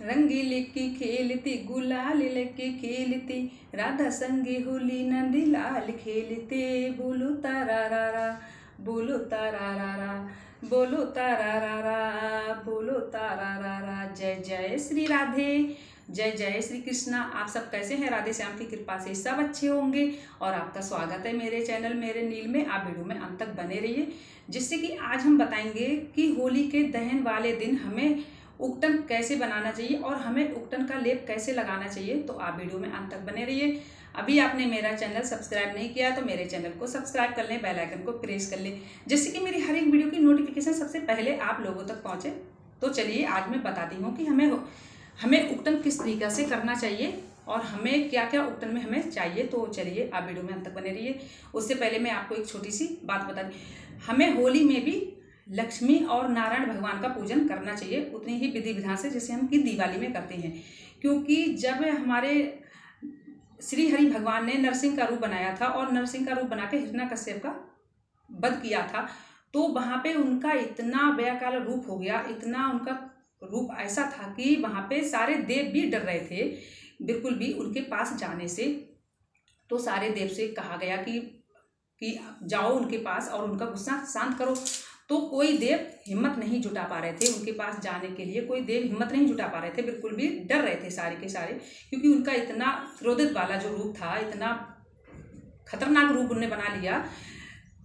रंगी लेके खेलते गुलाल लेके खेलते, राधा संगे होली नंदी लाल खेलते। बोलो तारा रा रा, बोलो तारा रा रा, बोलो तारा रा रा, बोलो तारा रा रा। जय जय श्री राधे, जय जय श्री कृष्णा। आप सब कैसे हैं? राधे श्याम की कृपा से सब अच्छे होंगे और आपका स्वागत है मेरे चैनल मेरे नील में। आप वीडियो में अंत तक बने रहिए, जिससे कि आज हम बताएंगे कि होली के दहन वाले दिन हमें उकटन कैसे बनाना चाहिए और हमें उकटन का लेप कैसे लगाना चाहिए। तो आप वीडियो में अंत तक बने रहिए। अभी आपने मेरा चैनल सब्सक्राइब नहीं किया तो मेरे चैनल को सब्सक्राइब कर लें, बेल आइकन को प्रेस कर लें, जिससे कि मेरी हर एक वीडियो की नोटिफिकेशन सबसे पहले आप लोगों तक पहुंचे। तो चलिए आज मैं बताती हूँ कि हमें उकटन किस तरीके से करना चाहिए और हमें क्या क्या उकटन में हमें चाहिए। तो चलिए आप वीडियो में अंत तक बने रहिए। उससे पहले मैं आपको एक छोटी सी बात बता दूँ, हमें होली में भी लक्ष्मी और नारायण भगवान का पूजन करना चाहिए उतनी ही विधि विधान से जैसे हम की दिवाली में करते हैं। क्योंकि जब हमारे श्री हरि भगवान ने नरसिंह का रूप बनाया था और नरसिंह का रूप बना के हिरण्याकश्यप का वध किया था, तो वहाँ पे उनका इतना व्याकाल रूप हो गया, इतना उनका रूप ऐसा था कि वहाँ पे सारे देव भी डर रहे थे बिल्कुल भी उनके पास जाने से। तो सारे देव से कहा गया कि जाओ उनके पास और उनका गुस्सा शांत करो। तो कोई देव हिम्मत नहीं जुटा पा रहे थे उनके पास जाने के लिए, कोई देव हिम्मत नहीं जुटा पा रहे थे, बिल्कुल भी डर रहे थे सारे के सारे, क्योंकि उनका इतना क्रोधित वाला जो रूप था, इतना खतरनाक रूप उन्होंने बना लिया,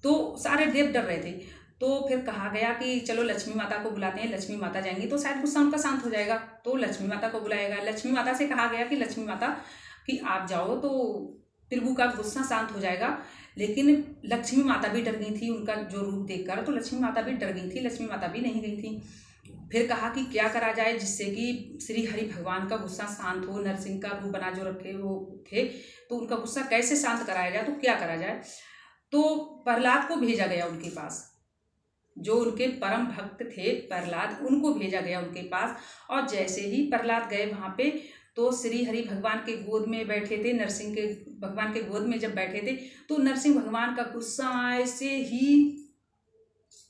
तो सारे देव डर रहे थे। तो फिर कहा गया कि चलो लक्ष्मी माता को बुलाते हैं, लक्ष्मी माता जाएंगी तो शायद गुस्सा उनका शांत हो जाएगा। तो लक्ष्मी माता को बुलाएगा, लक्ष्मी माता से कहा गया कि लक्ष्मी माता कि आप जाओ तो प्रभु का गुस्सा शांत हो जाएगा। लेकिन लक्ष्मी माता भी डर गई थी उनका जो रूप देखकर, तो लक्ष्मी माता भी डर गई थी, लक्ष्मी माता भी नहीं गई थी। फिर कहा कि क्या करा जाए जिससे कि श्री हरि भगवान का गुस्सा शांत हो। नरसिंह का रूप बना जो रखे वो थे, तो उनका गुस्सा कैसे शांत कराया जाए, तो क्या करा जाए। तो प्रहलाद को भेजा गया उनके पास, जो उनके परम भक्त थे प्रहलाद, उनको भेजा गया उनके पास। और जैसे ही प्रहलाद गए वहाँ पे, तो श्री हरि भगवान के गोद में बैठे थे, नरसिंह के भगवान के गोद में जब बैठे थे, तो नरसिंह भगवान का गुस्सा ऐसे ही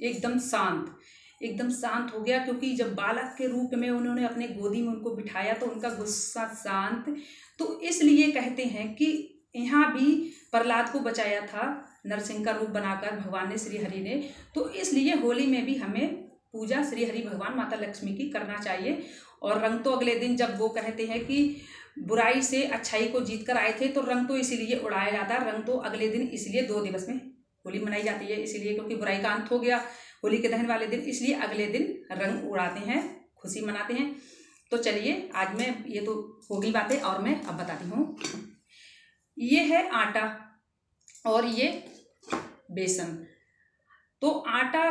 एकदम शांत हो गया। क्योंकि जब बालक के रूप में उन्होंने अपने गोदी में उनको बिठाया तो उनका गुस्सा शांत। तो इसलिए कहते हैं कि यहाँ भी प्रहलाद को बचाया था नरसिंह का रूप बनाकर भगवान ने, श्री हरि ने। तो इसलिए होली में भी हमें पूजा श्री हरि भगवान माता लक्ष्मी की करना चाहिए। और रंग तो अगले दिन, जब वो कहते हैं कि बुराई से अच्छाई को जीत कर आए थे, तो रंग तो इसीलिए उड़ाया जाता है। रंग तो अगले दिन इसलिए 2 दिवस में होली मनाई जाती है, इसीलिए क्योंकि बुराई का अंत हो गया होली के दहन वाले दिन, इसलिए अगले दिन रंग उड़ाते हैं, खुशी मनाते हैं। तो चलिए आज मैं, ये तो हो गई बातें और मैं अब बताती हूँ। ये है आटा और ये बेसन। तो आटा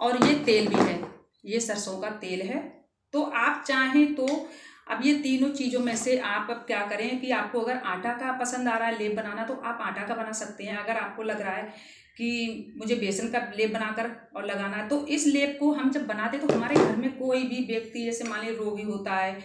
और ये तेल भी है, ये सरसों का तेल है। तो आप चाहें तो अब ये तीनों चीज़ों में से आप अब क्या करें कि आपको अगर आटा का पसंद आ रहा है लेप बनाना, तो आप आटा का बना सकते हैं। अगर आपको लग रहा है कि मुझे बेसन का लेप बनाकर और लगाना है, तो इस लेप को हम जब बनाते तो हमारे घर में कोई भी व्यक्ति, जैसे मान लीजिए रोगी होता है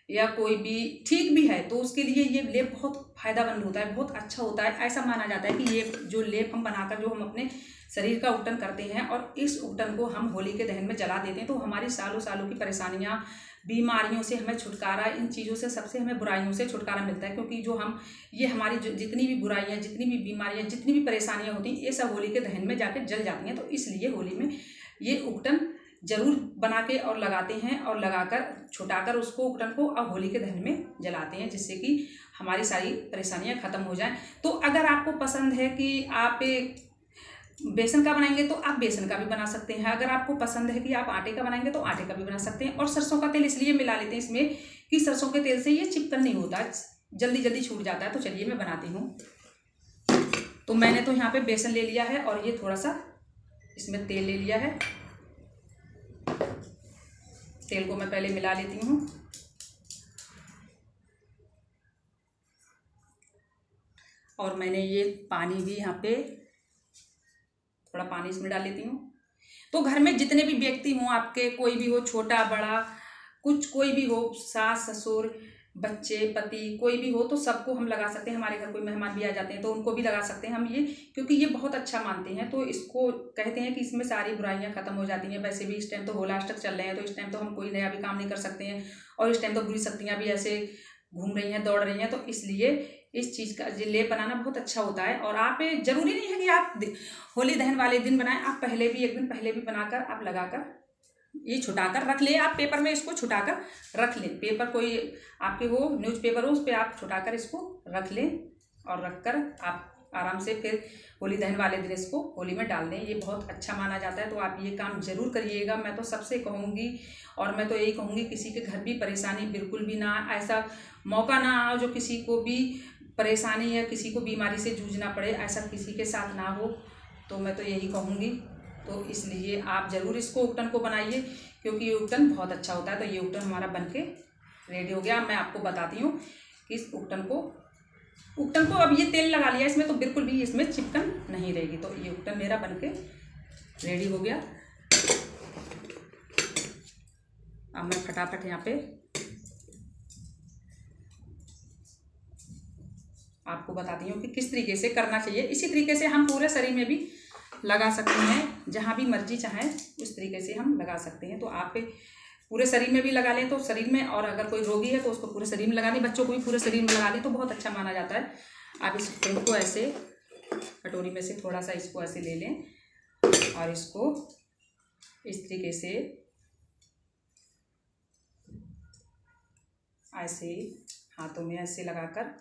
या कोई भी ठीक भी है, तो उसके लिए ये लेप बहुत फायदेमंद होता है, बहुत अच्छा होता है। ऐसा माना जाता है कि ये जो लेप हम बनाकर जो हम अपने शरीर का उकटन करते हैं और इस उकटन को हम होली के दहन में जला देते हैं, तो हमारी सालों सालों की परेशानियां, बीमारियों से हमें छुटकारा, इन चीज़ों से सबसे हमें बुराइयों से छुटकारा मिलता है। क्योंकि जो हम ये हमारी जो जितनी भी बुराइयां, जितनी भी बीमारियां, जितनी भी परेशानियां होती हैं, ये सब होली के दहन में जाके जल जाती हैं। तो इसलिए होली में ये उकटन जरूर बना के और लगाते हैं और लगाकर छुटाकर उसको उकटन को अब होली के दहन में जलाते हैं, जिससे कि हमारी सारी परेशानियां खत्म हो जाएं। तो अगर आपको पसंद है कि आप बेसन का बनाएंगे तो आप बेसन का भी बना सकते हैं। अगर आपको पसंद है कि आप आटे का बनाएंगे तो आटे का भी बना सकते हैं। और सरसों का तेल इसलिए मिला लेते हैं इसमें कि सरसों के तेल से ये चिपकन नहीं होता, जल्दी जल्दी छूट जाता है। तो चलिए मैं बनाती हूँ। तो मैंने तो यहाँ पे बेसन ले लिया है और ये थोड़ा सा इसमें तेल ले लिया है। तेल को मैं पहले मिला लेती हूँ। और मैंने ये पानी भी यहाँ पे थोड़ा पानी इसमें डाल लेती हूँ। तो घर में जितने भी व्यक्ति हों आपके, कोई भी हो, छोटा बड़ा कुछ कोई भी हो, सास ससुर बच्चे, पति, कोई भी हो तो सबको हम लगा सकते हैं। हमारे घर कोई मेहमान भी आ जाते हैं तो उनको भी लगा सकते हैं हम ये, क्योंकि ये बहुत अच्छा मानते हैं। तो इसको कहते हैं कि इसमें सारी बुराइयां खत्म हो जाती हैं। वैसे भी इस टाइम तो होलाष्टक चल रहे हैं, तो इस टाइम तो हम कोई नया भी काम नहीं कर सकते हैं, और इस टाइम तो बुरी शक्तियाँ भी ऐसे घूम रही हैं, दौड़ रही हैं। तो इसलिए इस चीज़ का लेप बनाना बहुत अच्छा होता है। और आप जरूरी नहीं है कि आप होली दहन वाले दिन बनाएं, आप पहले भी, एक दिन पहले भी बनाकर आप लगाकर ये छुटाकर रख ले। आप पेपर में इसको छुटाकर रख लें, पेपर कोई आपके हो, न्यूज़पेपर हो, उस पर आप छुटाकर इसको रख लें, और रखकर आप आराम से फिर होली दहन वाले दिन इसको होली में डाल दें। ये बहुत अच्छा माना जाता है। तो आप ये काम जरूर करिएगा। मैं तो सबसे कहूँगी, और मैं तो यही कहूँगी, किसी के घर भी परेशानी बिल्कुल भी ना, ऐसा मौका ना आओ जो किसी को भी परेशानी या किसी को बीमारी से जूझना पड़े, ऐसा किसी के साथ ना हो। तो मैं तो यही कहूँगी। तो इसलिए आप ज़रूर इसको उकटन को बनाइए, क्योंकि ये उकटन बहुत अच्छा होता है। तो ये उकटन हमारा बनके रेडी हो गया। मैं आपको बताती हूँ कि इस उकटन को अब ये तेल लगा लिया इसमें, तो बिल्कुल भी इसमें चिपकन नहीं रहेगी। तो ये उकटन मेरा बनके रेडी हो गया। अब मैं फटाफट यहाँ पे आपको बताती हूँ कि किस तरीके से करना चाहिए। इसी तरीके से हम पूरे शरीर में भी लगा सकते हैं, जहाँ भी मर्जी चाहें उस तरीके से हम लगा सकते हैं। तो आप पूरे शरीर में भी लगा लें तो शरीर में, और अगर कोई रोगी है तो उसको पूरे शरीर में लगा लें, बच्चों को भी पूरे शरीर में लगा लें तो बहुत अच्छा माना जाता है। आप इस पेन को ऐसे कटोरी में से थोड़ा सा इसको ऐसे ले लें, और इसको इस तरीके से ऐसे हाथों में ऐसे लगाकर,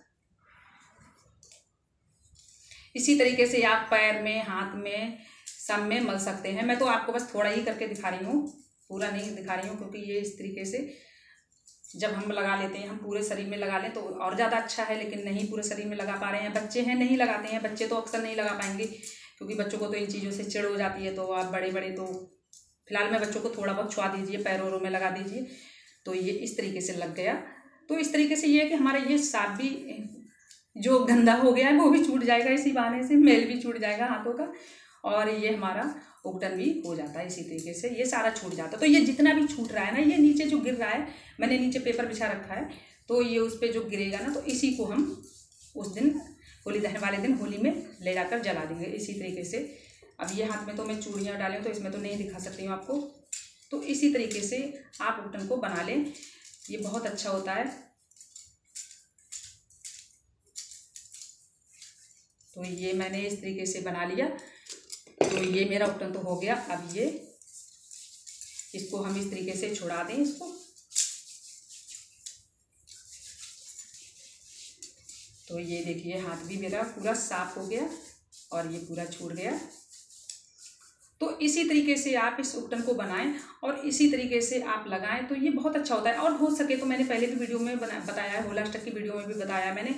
इसी तरीके से आप पैर में, हाथ में, सब में मल सकते हैं। मैं तो आपको बस थोड़ा ही करके दिखा रही हूँ, पूरा नहीं दिखा रही हूँ, क्योंकि ये इस तरीके से जब हम लगा लेते हैं, हम पूरे शरीर में लगा लें तो और ज़्यादा अच्छा है। लेकिन नहीं पूरे शरीर में लगा पा रहे हैं, बच्चे हैं नहीं लगाते हैं, बच्चे तो अक्सर नहीं लगा पाएंगे, क्योंकि बच्चों को तो इन चीज़ों से चिढ़ हो जाती है। तो आप बड़े बड़े तो फिलहाल में बच्चों को थोड़ा बहुत छुआ दीजिए, पैरों में लगा दीजिए। तो ये इस तरीके से लग गया। तो इस तरीके से ये है कि हमारा ये साफ भी जो गंदा हो गया है वो भी छूट जाएगा, इसी बहाने से मैल भी छूट जाएगा हाथों का, और ये हमारा उकटन भी हो जाता है। इसी तरीके से ये सारा छूट जाता है। तो ये जितना भी छूट रहा है ना, ये नीचे जो गिर रहा है, मैंने नीचे पेपर बिछा रखा है, तो ये उस पर जो गिरेगा ना, तो इसी को हम उस दिन होली दहन वाले दिन होली में ले जाकर जला देंगे इसी तरीके से। अब ये हाथ में तो मैं चूड़ियाँ डाली हूँ तो इसमें तो नहीं दिखा सकती हूँ आपको। तो इसी तरीके से आप उकटन को बना लें, ये बहुत अच्छा होता है। तो ये मैंने इस तरीके से बना लिया। तो ये मेरा उकटन तो हो गया। अब ये इसको हम इस तरीके से छुड़ा दें इसको। तो ये देखिए हाथ भी मेरा पूरा साफ हो गया और ये पूरा छूट गया। तो इसी तरीके से आप इस उकटन को बनाएं और इसी तरीके से आप लगाएं तो ये बहुत अच्छा होता है। और हो सके तो मैंने पहले भी वीडियो में बताया है, होलाष्टक की वीडियो में भी बताया मैंने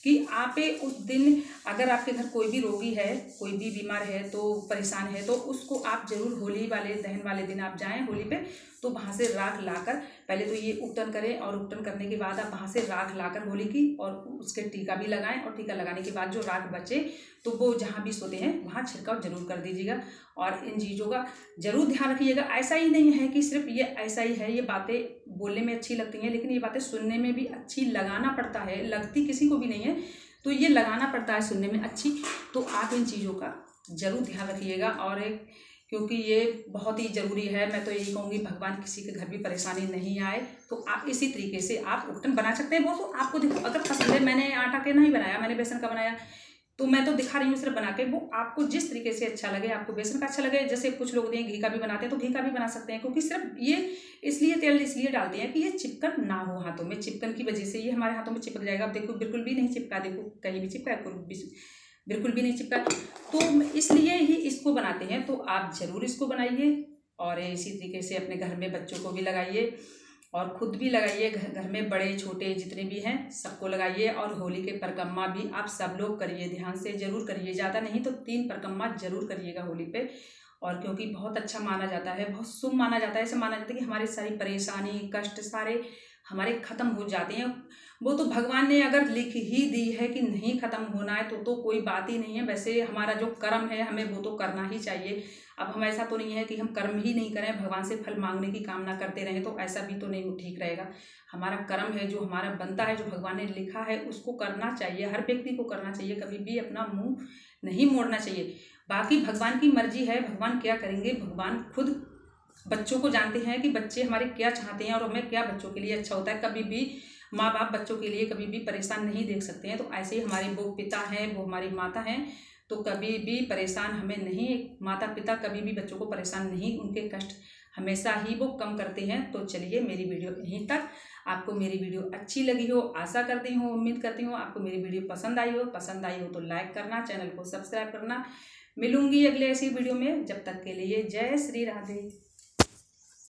कि आप उस दिन अगर आपके घर कोई भी रोगी है, कोई भी बीमार है, तो परेशान है, तो उसको आप जरूर होली वाले दहन वाले दिन आप जाएं होली पे, तो वहाँ से राख लाकर पहले तो ये उकटन करें, और उकटन करने के बाद आप वहाँ से राख लाकर होली की और उसके टीका भी लगाएं, और टीका लगाने के बाद जो राख बचे तो वो जहाँ भी सोते हैं वहाँ छिड़काव जरूर कर दीजिएगा। और इन चीज़ों का जरूर ध्यान रखिएगा। ऐसा ही नहीं है कि सिर्फ ये ऐसा ही है, ये बातें बोलने में अच्छी लगती हैं लेकिन ये बातें सुनने में भी अच्छी लगाना पड़ता है, लगती किसी को भी नहीं है, तो ये लगाना पड़ता है सुनने में अच्छी। तो आप इन चीज़ों का जरूर ध्यान रखिएगा, और क्योंकि ये बहुत ही ज़रूरी है। मैं तो यही कहूँगी भगवान किसी के घर भी परेशानी नहीं आए, तो आप इसी तरीके से आप उकटन बना सकते हैं। वो तो आपको देखो अगर पसंद है, मैंने आटा के नहीं बनाया, मैंने बेसन का बनाया, तो मैं तो दिखा रही हूँ सिर्फ बना के। वो आपको जिस तरीके से अच्छा लगे, आपको बेसन का अच्छा लगे, जैसे कुछ लोग होते हैं घी का भी बनाते हैं तो घी का भी बना सकते हैं, क्योंकि सिर्फ ये इसलिए तेल इसलिए डालते हैं कि ये चिपकन ना हो हाथों में। चिपकन की वजह से ये हमारे हाथों में चिपक जाएगा। अब देखो बिल्कुल भी नहीं चिपका, देखो कहीं भी चिपका, बिल्कुल भी नहीं चिपका, तो इसलिए ही इसको बनाते हैं। तो आप ज़रूर इसको बनाइए और इसी तरीके से अपने घर में बच्चों को भी लगाइए और खुद भी लगाइए। घर में बड़े छोटे जितने भी हैं सबको लगाइए। और होली के परिक्रमा भी आप सब लोग करिए, ध्यान से ज़रूर करिए, ज़्यादा नहीं तो 3 परिक्रमा जरूर करिएगा होली पे। और क्योंकि बहुत अच्छा माना जाता है, बहुत शुभ माना जाता है, ऐसे माना जाता है कि हमारी सारी परेशानी कष्ट सारे हमारे ख़त्म हो जाते हैं। वो तो भगवान ने अगर लिख ही दी है कि नहीं ख़त्म होना है तो कोई बात ही नहीं है। वैसे हमारा जो कर्म है हमें वो तो करना ही चाहिए। अब हम ऐसा तो नहीं है कि हम कर्म ही नहीं करें, भगवान से फल मांगने की कामना करते रहें, तो ऐसा भी तो नहीं ठीक रहेगा। हमारा कर्म है, जो हमारा बनता है, जो भगवान ने लिखा है उसको करना चाहिए, हर व्यक्ति को करना चाहिए, कभी भी अपना मुंह नहीं मोड़ना चाहिए। बाकी भगवान की मर्जी है, भगवान क्या करेंगे, भगवान खुद बच्चों को जानते हैं कि बच्चे हमारे क्या चाहते हैं और हमें क्या बच्चों के लिए अच्छा होता है। कभी भी माँ बाप बच्चों के लिए कभी भी परेशान नहीं देख सकते हैं। तो ऐसे ही हमारे वो पिता हैं, वो हमारी माता हैं, तो कभी भी परेशान हमें नहीं, माता पिता कभी भी बच्चों को परेशान नहीं, उनके कष्ट हमेशा ही वो कम करते हैं। तो चलिए मेरी वीडियो यहीं तक। आपको मेरी वीडियो अच्छी लगी हो, आशा करती हूँ, उम्मीद करती हूँ आपको मेरी वीडियो पसंद आई हो तो लाइक करना, चैनल को सब्सक्राइब करना। मिलूंगी अगले ऐसी वीडियो में, जब तक के लिए जय श्री राधे।